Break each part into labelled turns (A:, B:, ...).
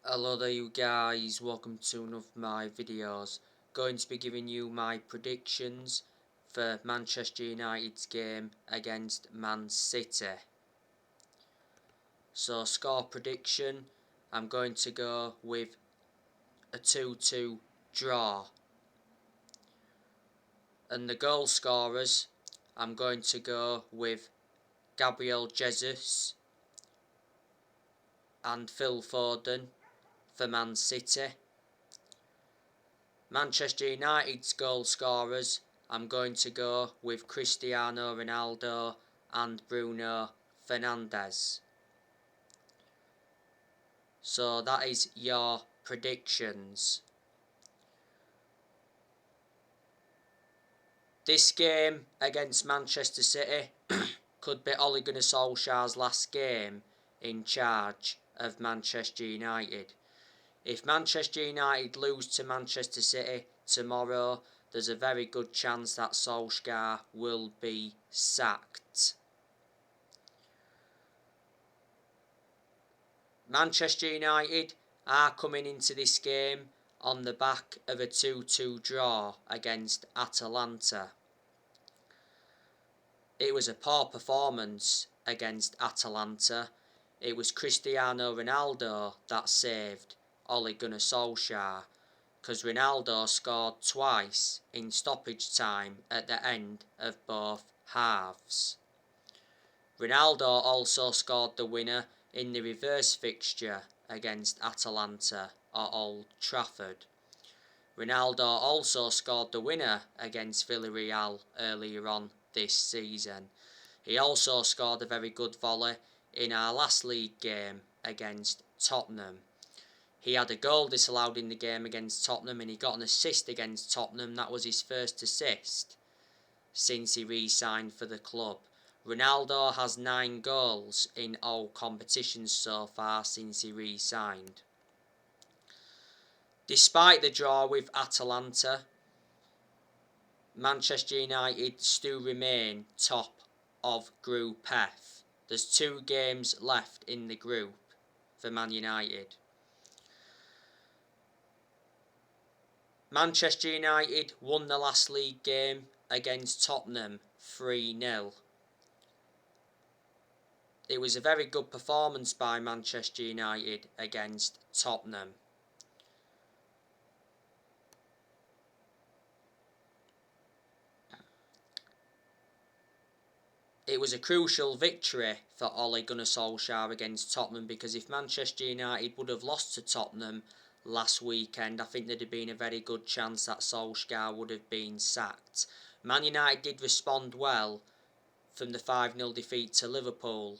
A: Hello there you guys, welcome to one of my videos. Going to be giving you my predictions for Manchester United's game against Man City. So score prediction, I'm going to go with a 2-2 draw. And the goal scorers, I'm going to go with Gabriel Jesus and Phil Foden for Man City. Manchester United's goal scorers, I'm going to go with Cristiano Ronaldo and Bruno Fernandes. So that is your predictions. This game against Manchester City could be Ole Gunnar Solskjaer's last game in charge of Manchester United. If Manchester United lose to Manchester City tomorrow, there's a very good chance that Solskjaer will be sacked. Manchester United are coming into this game on the back of a 2-2 draw against Atalanta. It was a poor performance against Atalanta. It was Cristiano Ronaldo that saved Ole Gunnar Solskjaer, because Ronaldo scored twice in stoppage time at the end of both halves. Ronaldo also scored the winner in the reverse fixture against Atalanta at Old Trafford. Ronaldo also scored the winner against Villarreal earlier on this season. He also scored a very good volley in our last league game against Tottenham. He had a goal disallowed in the game against Tottenham, and he got an assist against Tottenham. That was his first assist since he re-signed for the club. Ronaldo has 9 goals in all competitions so far since he re-signed. Despite the draw with Atalanta, Manchester United still remain top of Group F. There's 2 games left in the group for Man United. Manchester United won the last league game against Tottenham 3-0. It was a very good performance by Manchester United against Tottenham. It was a crucial victory for Ole Gunnar Solskjaer against Tottenham, because if Manchester United would have lost to Tottenham last weekend, I think there'd have been a very good chance that Solskjaer would have been sacked. Man United did respond well from the 5-0 defeat to Liverpool.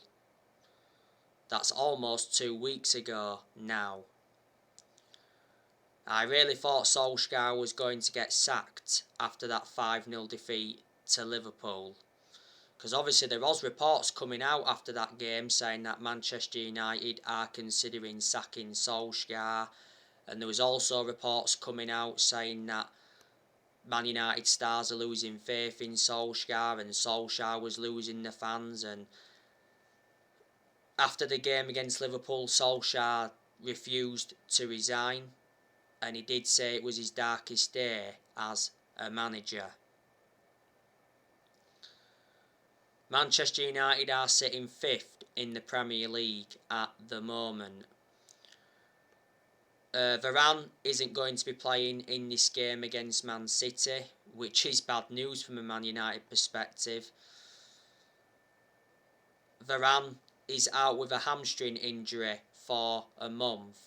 A: That's almost 2 weeks ago now. I really thought Solskjaer was going to get sacked after that 5-0 defeat to Liverpool, because obviously there was reports coming out after that game saying that Manchester United are considering sacking Solskjaer, and there was also reports coming out saying that Man United stars are losing faith in Solskjaer, and Solskjaer was losing the fans. And after the game against Liverpool, Solskjaer refused to resign, and he did say it was his darkest day as a manager. Manchester United are sitting 5th in the Premier League at the moment. Varane isn't going to be playing in this game against Man City, which is bad news from a Man United perspective. Varane is out with a hamstring injury for a month.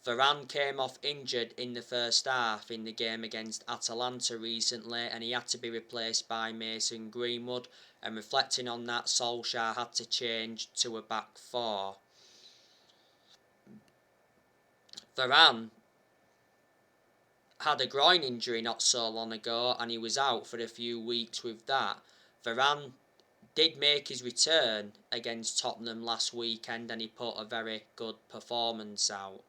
A: Varane came off injured in the first half in the game against Atalanta recently, and he had to be replaced by Mason Greenwood, and reflecting on that, Solskjaer had to change to a back 4. Varane had a groin injury not so long ago, and he was out for a few weeks with that. Varane did make his return against Tottenham last weekend, and he put a very good performance out.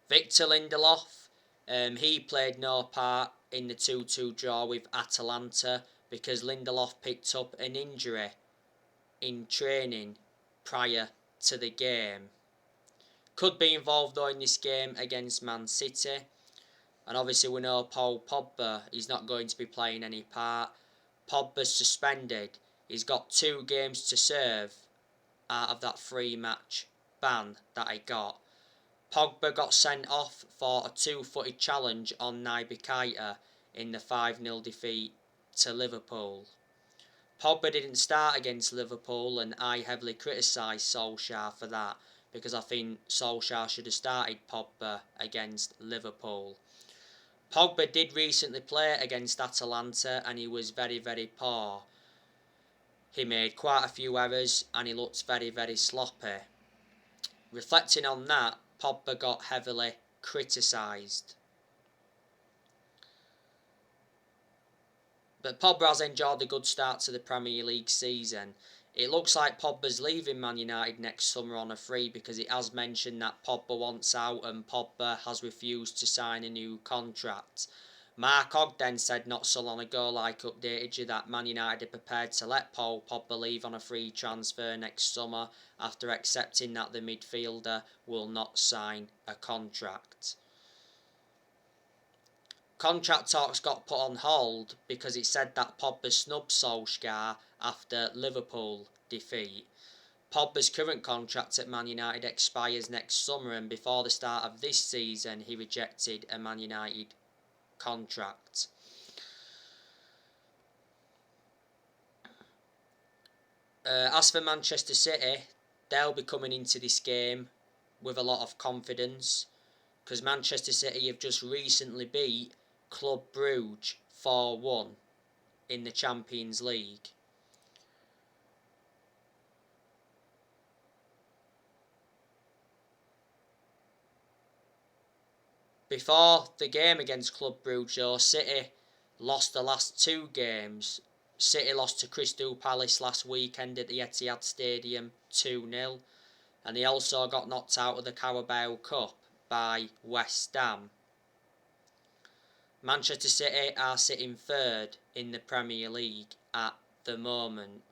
A: Victor Lindelof He played no part in the 2-2 draw with Atalanta because Lindelof picked up an injury in training prior to the game. Could be involved though in this game against Man City. And obviously we know Paul Pogba is not going to be playing any part. Pogba's suspended. He's got 2 games to serve out of that 3-match ban that he got. Pogba got sent off for a 2-footed challenge on Naby Keita in the 5-0 defeat to Liverpool. Pogba didn't start against Liverpool, and I heavily criticised Solskjaer for that because I think Solskjaer should have started Pogba against Liverpool. Pogba did recently play against Atalanta and he was very, very poor. He made quite a few errors and he looked very, very sloppy. Reflecting on that, Pogba got heavily criticised. But Pogba has enjoyed a good start to the Premier League season. It looks like Pogba's leaving Man United next summer on a free because it has mentioned that Pogba wants out and Pogba has refused to sign a new contract. Mark Ogden said not so long ago, like updated you, that Man United are prepared to let Paul Pogba leave on a free transfer next summer after accepting that the midfielder will not sign a contract. Contract talks got put on hold because it said that Pogba snubbed Solskjaer after Liverpool defeat. Pogba's current contract at Man United expires next summer, and before the start of this season he rejected a Man United contract. As for Manchester City, they'll be coming into this game with a lot of confidence because Manchester City have just recently beat Club Brugge 4-1 in the Champions League. Before the game against Club Brugge though, City lost the last 2 games. City lost to Crystal Palace last weekend at the Etihad Stadium 2-0, and they also got knocked out of the Carabao Cup by West Ham. Manchester City are sitting 3rd in the Premier League at the moment.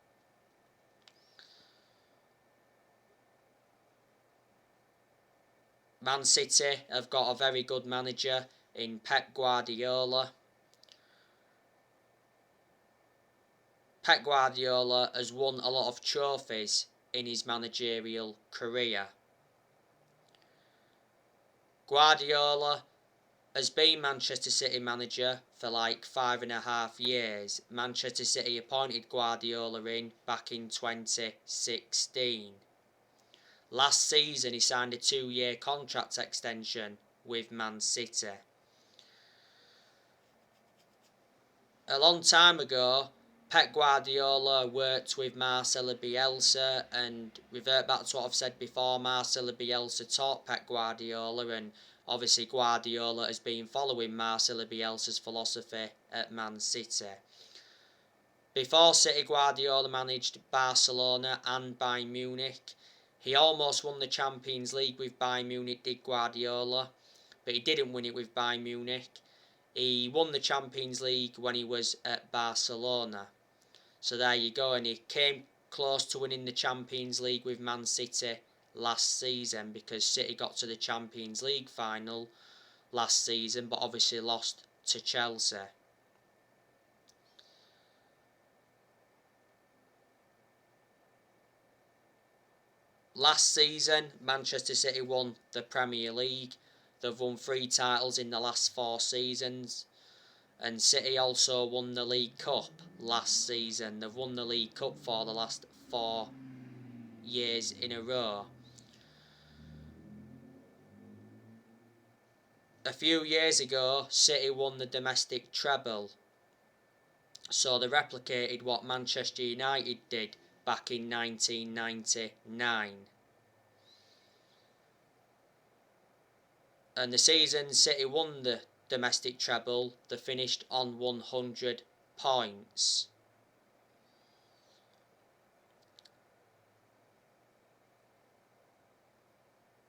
A: Man City have got a very good manager in Pep Guardiola. Pep Guardiola has won a lot of trophies in his managerial career. Guardiola has been Manchester City manager for like 5.5 years. Manchester City appointed Guardiola in back in 2016. Last season he signed a 2-year contract extension with Man City. A long time ago, Pep Guardiola worked with Marcelo Bielsa, and revert back to what I've said before, Marcelo Bielsa taught Pep Guardiola, and obviously Guardiola has been following Marcelo Bielsa's philosophy at Man City. Before City, Guardiola managed Barcelona and Bayern Munich. He almost won the Champions League with Bayern Munich, did Guardiola, but he didn't win it with Bayern Munich. He won the Champions League when he was at Barcelona. So there you go, and he came close to winning the Champions League with Man City last season because City got to the Champions League final last season but obviously lost to Chelsea. Last season, Manchester City won the Premier League. They've won 3 titles in the last 4 seasons. And City also won the League Cup last season. They've won the League Cup for the last 4 years in a row. A few years ago, City won the domestic treble. So they replicated what Manchester United did back in 1999. And the season City won the domestic treble, they finished on 100 points.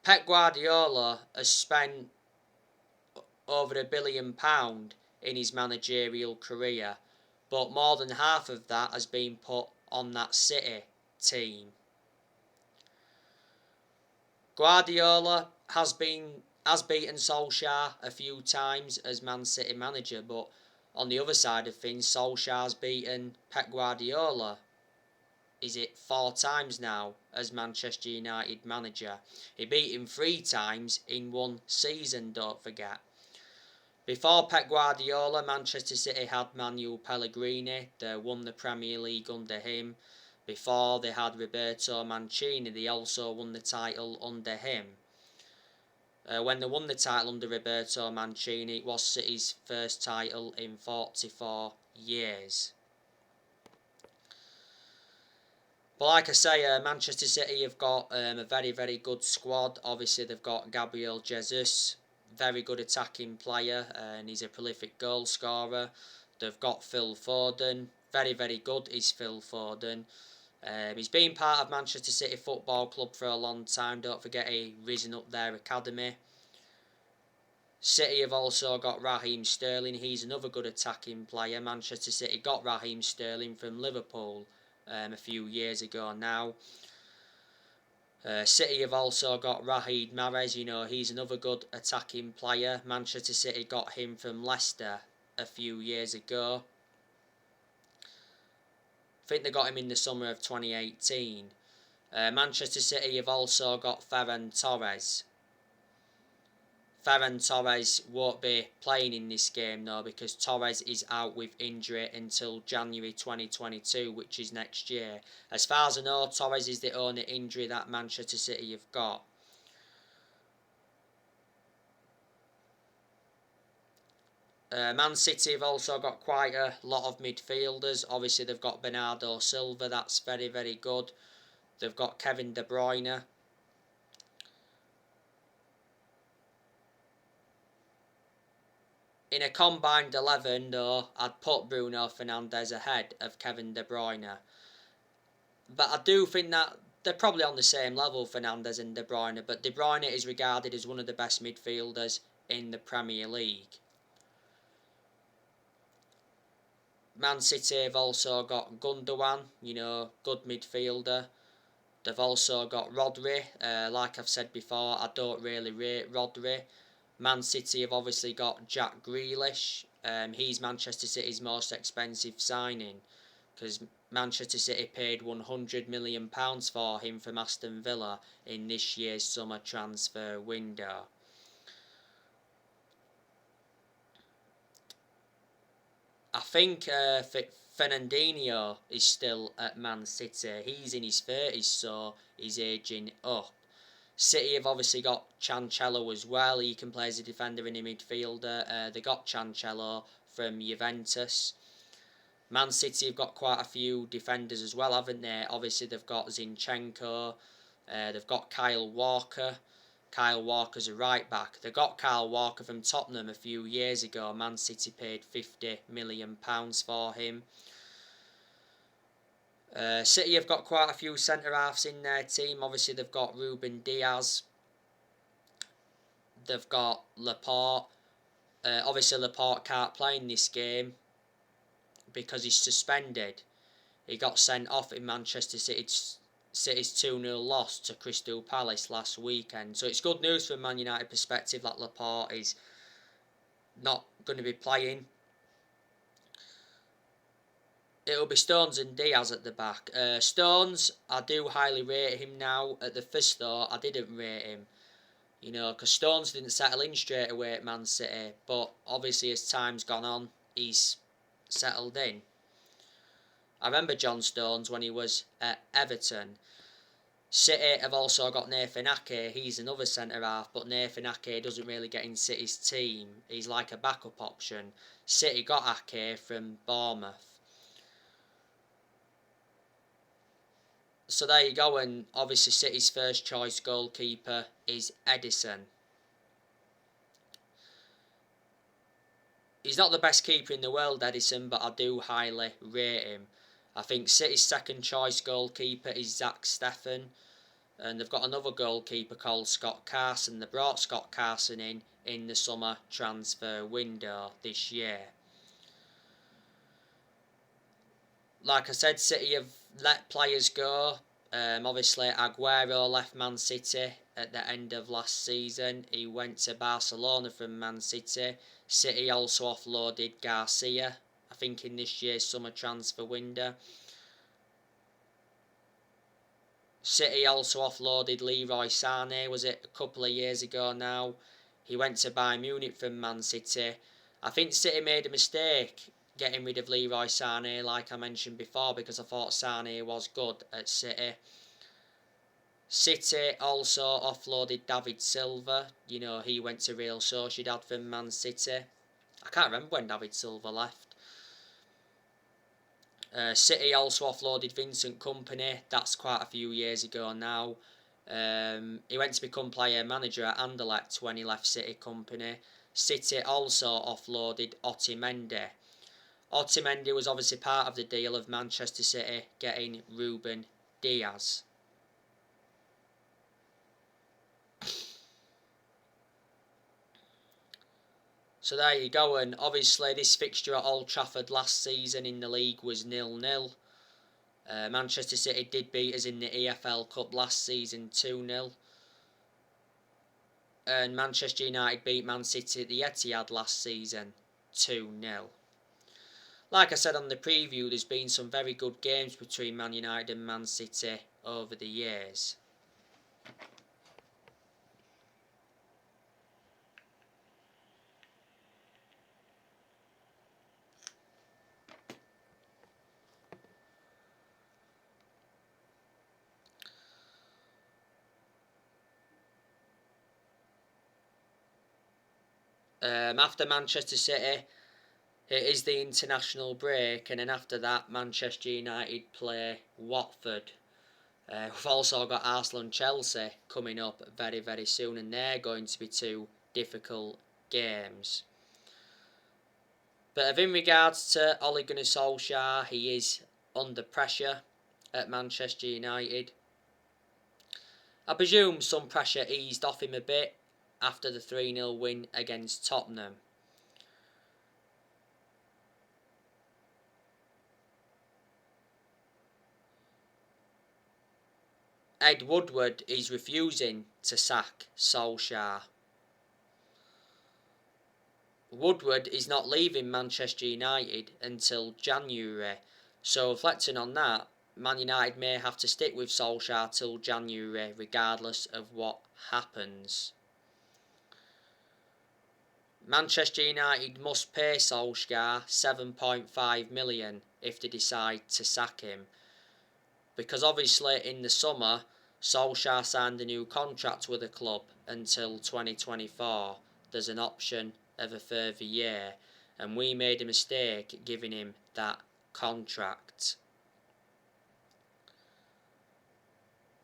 A: Pep Guardiola has spent over £1 billion in his managerial career, but more than half of that has been put on that City team. Guardiola has beaten Solskjaer a few times as Man City manager, but on the other side of things, Solskjaer's beaten Pep Guardiola. Is it 4 times now as Manchester United manager? He beat him 3 times in one season, don't forget. Before Pep Guardiola, Manchester City had Manuel Pellegrini. They won the Premier League under him. Before, they had Roberto Mancini. They also won the title under him. When they won the title under Roberto Mancini, it was City's first title in 44 years. But like I say, Manchester City have got a very, very good squad. Obviously, they've got Gabriel Jesus, very good attacking player, and he's a prolific goal scorer. They've got Phil Foden, very, very good is Phil Foden. He's been part of Manchester City Football Club for a long time. Don't forget, he risen up their academy. City have also got Raheem Sterling. He's another good attacking player. Manchester City got Raheem Sterling from Liverpool a few years ago now. City have also got Riyad Mahrez. He's another good attacking player. Manchester City got him from Leicester a few years ago. I think they got him in the summer of 2018. Manchester City have also got Ferran Torres. Ferran Torres won't be playing in this game though, because Torres is out with injury until January 2022, which is next year. As far as I know, Torres is the only injury that Manchester City have got. Man City have also got quite a lot of midfielders. Obviously, they've got Bernardo Silva, that's very, very good. They've got Kevin De Bruyne. In a combined 11, though, I'd put Bruno Fernandes ahead of Kevin De Bruyne. But I do think that they're probably on the same level, Fernandes and De Bruyne. But De Bruyne is regarded as one of the best midfielders in the Premier League. Man City have also got Gundogan, good midfielder. They've also got Rodri. Like I've said before, I don't really rate Rodri. Man City have obviously got Jack Grealish. He's Manchester City's most expensive signing, because Manchester City paid £100 million for him from Aston Villa in this year's summer transfer window. I think Fernandinho is still at Man City. He's in his 30s, so he's ageing up. City have obviously got Cancelo as well. He can play as a defender and a midfielder. They got Cancelo from Juventus. Man City have got quite a few defenders as well, haven't they? Obviously, they've got Zinchenko. They've got Kyle Walker. Kyle Walker's a right back. They got Kyle Walker from Tottenham a few years ago. Man City paid £50 million for him. City have got quite a few centre-halves in their team. Obviously, they've got Ruben Diaz. They've got Laporte. Obviously, Laporte can't play in this game because he's suspended. He got sent off in Manchester City's 2-0 loss to Crystal Palace last weekend. So it's good news from Man United perspective that Laporte is not going to be playing. It'll be Stones and Diaz at the back. Stones, I do highly rate him now. At the first though, I didn't rate him. Because Stones didn't settle in straight away at Man City. But obviously as time's gone on, he's settled in. I remember John Stones when he was at Everton. City have also got Nathan Ake. He's another centre-half, but Nathan Ake doesn't really get in City's team. He's like a backup option. City got Ake from Bournemouth. So there you go, and obviously City's first choice goalkeeper is Edison. He's not the best keeper in the world, Edison, but I do highly rate him. I think City's second choice goalkeeper is Zach Steffen, and they've got another goalkeeper called Scott Carson. They brought Scott Carson in in the summer transfer window this year. Like I said, City have let players go. Obviously, Aguero left Man City at the end of last season. He went to Barcelona from Man City. City also offloaded Garcia, I think, in this year's summer transfer window. City also offloaded Leroy Sané, was it a couple of years ago now? He went to Bayern Munich from Man City. I think City made a mistake getting rid of Leroy Sané, like I mentioned before, because I thought Sané was good at City. City also offloaded David Silva. You know, he went to Real Sociedad from Man City. I can't remember when David Silva left. City also offloaded Vincent Kompany. That's quite a few years ago now. He went to become player manager at Anderlecht when he left City Company. City also offloaded Otamendi. Otamendi was obviously part of the deal of Manchester City getting Ruben Diaz. So there you go, and obviously this fixture at Old Trafford last season in the league was 0-0. Manchester City did beat us in the EFL Cup last season 2-0. And Manchester United beat Man City at the Etihad last season 2-0. Like I said on the preview, there's been some very good games between Man United and Man City over the years. After Manchester City, it is the international break, and then after that Manchester United play Watford. We've also got Arsenal and Chelsea coming up very, very soon, and they're going to be two difficult games. But in regards to Ole Gunnar Solskjaer, he is under pressure at Manchester United. I presume some pressure eased off him a bit after the 3-0 win against Tottenham. Ed Woodward is refusing to sack Solskjaer. Woodward is not leaving Manchester United until January, so reflecting on that, Man United may have to stick with Solskjaer till January regardless of what happens. Manchester United must pay Solskjaer $7.5 million if they decide to sack him, because obviously in the summer Solskjaer signed a new contract with the club until 2024. There's an option of a further year, and we made a mistake giving him that contract.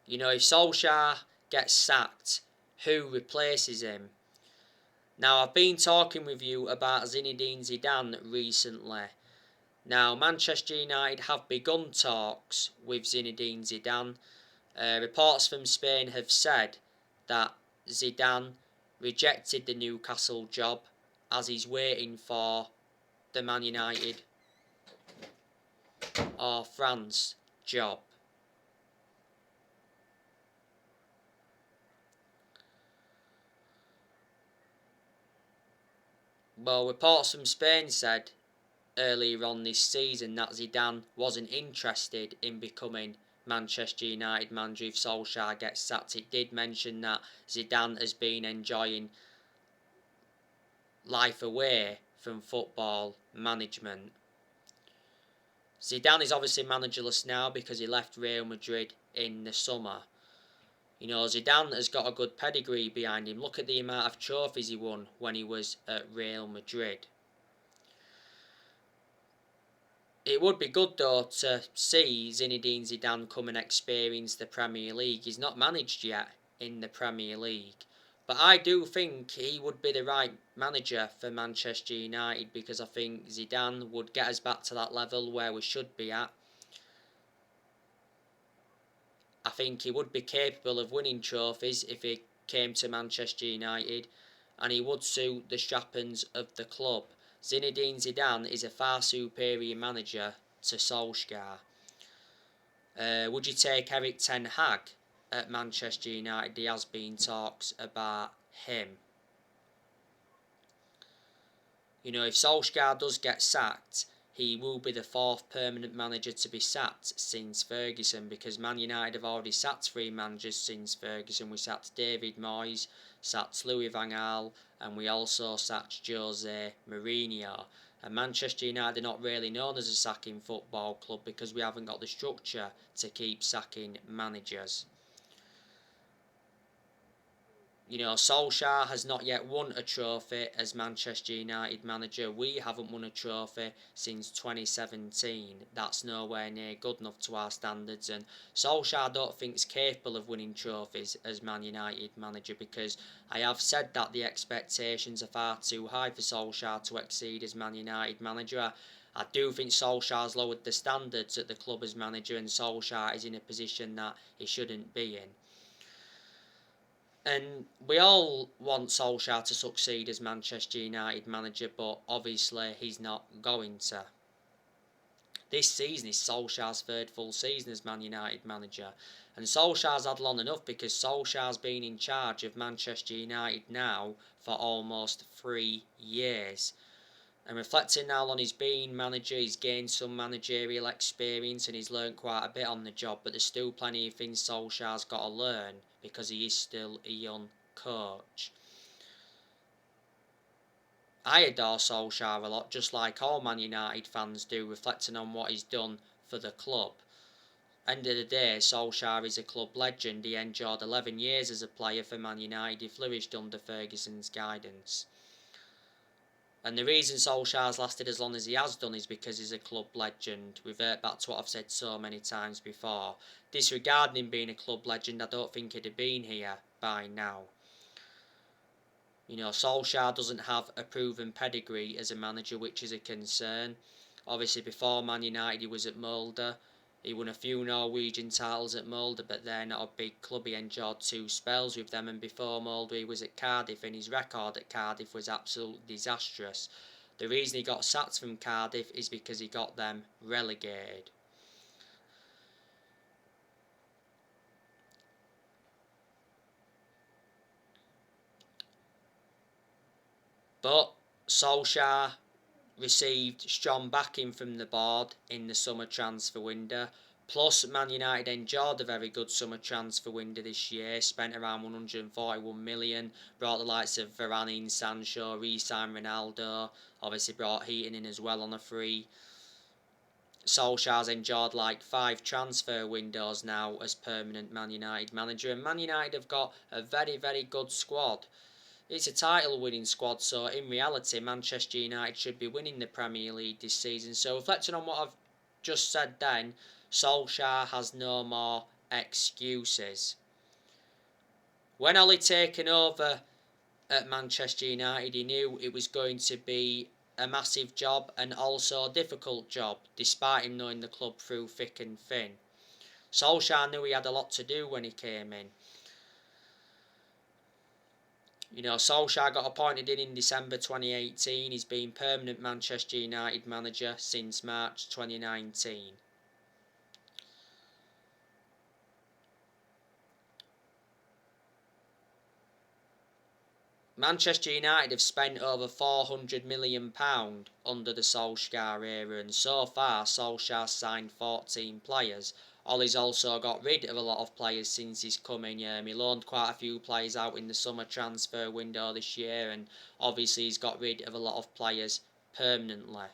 A: You know, if Solskjaer gets sacked, who replaces him? Now, I've been talking with you about Zinedine Zidane recently. Now, Manchester United have begun talks with Zinedine Zidane. Reports from Spain have said that Zidane rejected the Newcastle job as he's waiting for the Man United or France job. Well, reports from Spain said earlier on this season that Zidane wasn't interested in becoming Manchester United manager if Solskjaer gets sacked. It did mention that Zidane has been enjoying life away from football management. Zidane is obviously managerless now because he left Real Madrid in the summer. You know, Zidane has got a good pedigree behind him. Look at the amount of trophies he won when he was at Real Madrid. It would be good though to see Zinedine Zidane come and experience the Premier League. He's not managed yet in the Premier League. But I do think he would be the right manager for Manchester United, because I think Zidane would get us back to that level where we should be at. I think he would be capable of winning trophies if he came to Manchester United. and he would suit the strappings of the club. Zinedine Zidane is a far superior manager to Solskjaer. Would you take Eric Ten Hag at Manchester United? There has been talks about him. You know, if Solskjaer does get sacked, he will be the fourth permanent manager to be sacked since Ferguson, because Man United have already sacked 3 managers since Ferguson. We sacked David Moyes, sacked Louis van Gaal, and we also sacked Jose Mourinho. And Manchester United are not really known as a sacking football club because we haven't got the structure to keep sacking managers. You know, Solskjaer has not yet won a trophy as Manchester United manager. We haven't won a trophy since 2017. That's nowhere near good enough to our standards. And Solskjaer I don't think is capable of winning trophies as Man United manager, because I have said that the expectations are far too high for Solskjaer to exceed as Man United manager. I do think Solskjaer's lowered the standards at the club as manager, and Solskjaer is in a position that he shouldn't be in. And we all want Solskjaer to succeed as Manchester United manager, but obviously he's not going to. This season is Solskjaer's 3rd full season as Man United manager. And Solskjaer's had long enough, because Solskjaer's been in charge of Manchester United now for almost 3 years. And reflecting now on his being manager, he's gained some managerial experience and he's learned quite a bit on the job, but there's still plenty of things Solskjaer's got to learn because he is still a young coach. I adore Solskjaer a lot, just like all Man United fans do, reflecting on what he's done for the club. End of the day, Solskjaer is a club legend. He endured 11 years as a player for Man United. He flourished under Ferguson's guidance. And the reason Solskjaer's lasted as long as he has done is because he's a club legend. Revert back to what I've said so many times before. Disregarding him being a club legend, I don't think he'd have been here by now. You know, Solskjaer doesn't have a proven pedigree as a manager, which is a concern. Obviously, before Man United, he was at Molde. He won a few Norwegian titles at Molde, but they're not a big club. He endured 2 spells with them, and before Molde he was at Cardiff, and his record at Cardiff was absolutely disastrous. The reason he got sacked from Cardiff is because he got them relegated. But Solskjaer received strong backing from the board in the summer transfer window. Plus, Man United enjoyed a very good summer transfer window this year, spent around 141 million, brought the likes of Varane, Sancho, re-signed Ronaldo, obviously brought Heaton in as well on a free. Solskjaer's enjoyed like 5 transfer windows now as permanent Man United manager, and Man United have got a very, very good squad. It's a title-winning squad, so in reality, Manchester United should be winning the Premier League this season. So reflecting on what I've just said then, Solskjaer has no more excuses. When Ollie taken over at Manchester United, he knew it was going to be a massive job and also a difficult job, despite him knowing the club through thick and thin. Solskjaer knew he had a lot to do when he came in. You know, Solskjaer got appointed in December 2018. He's been permanent Manchester United manager since March 2019. Manchester United have spent over £400 million under the Solskjaer era, and so far Solskjaer signed 14 players. Ollie's also got rid of a lot of players since he's come in. He loaned quite a few players out in the summer transfer window this year, and obviously he's got rid of a lot of players permanently.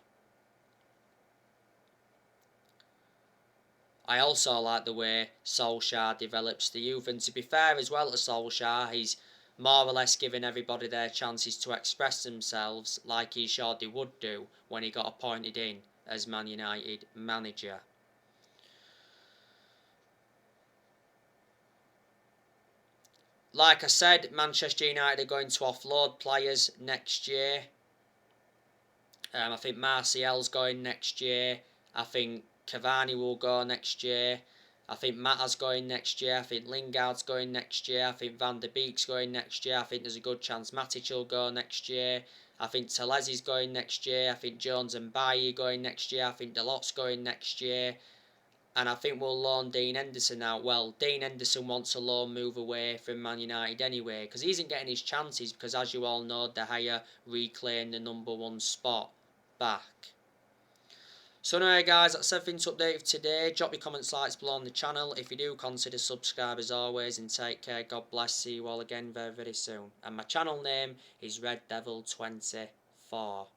A: I also like the way Solskjaer develops the youth, and to be fair as well to Solskjaer, he's more or less giving everybody their chances to express themselves like he sure they would do when he got appointed in as Man United manager. Like I said, Manchester United are going to offload players next year. I think Martial's going next year. I think Cavani will go next year. I think Mata's going next year. I think Lingard's going next year. I think Van der Beek's going next year. I think there's a good chance Matic will go next year. I think Tellesi's going next year. I think Jones and Bailly going next year. I think Dalot's going next year. And I think we'll loan Dean Henderson out. Well, Dean Henderson wants a loan move away from Man United anyway, because he isn't getting his chances, because as you all know, De Gea reclaimed the #1 spot back. So anyway guys, that's everything to update for today. Drop your comments, likes below on the channel. If you do, consider subscribe as always, and take care. God bless. See you all again very, very soon. And my channel name is Red Devil 24.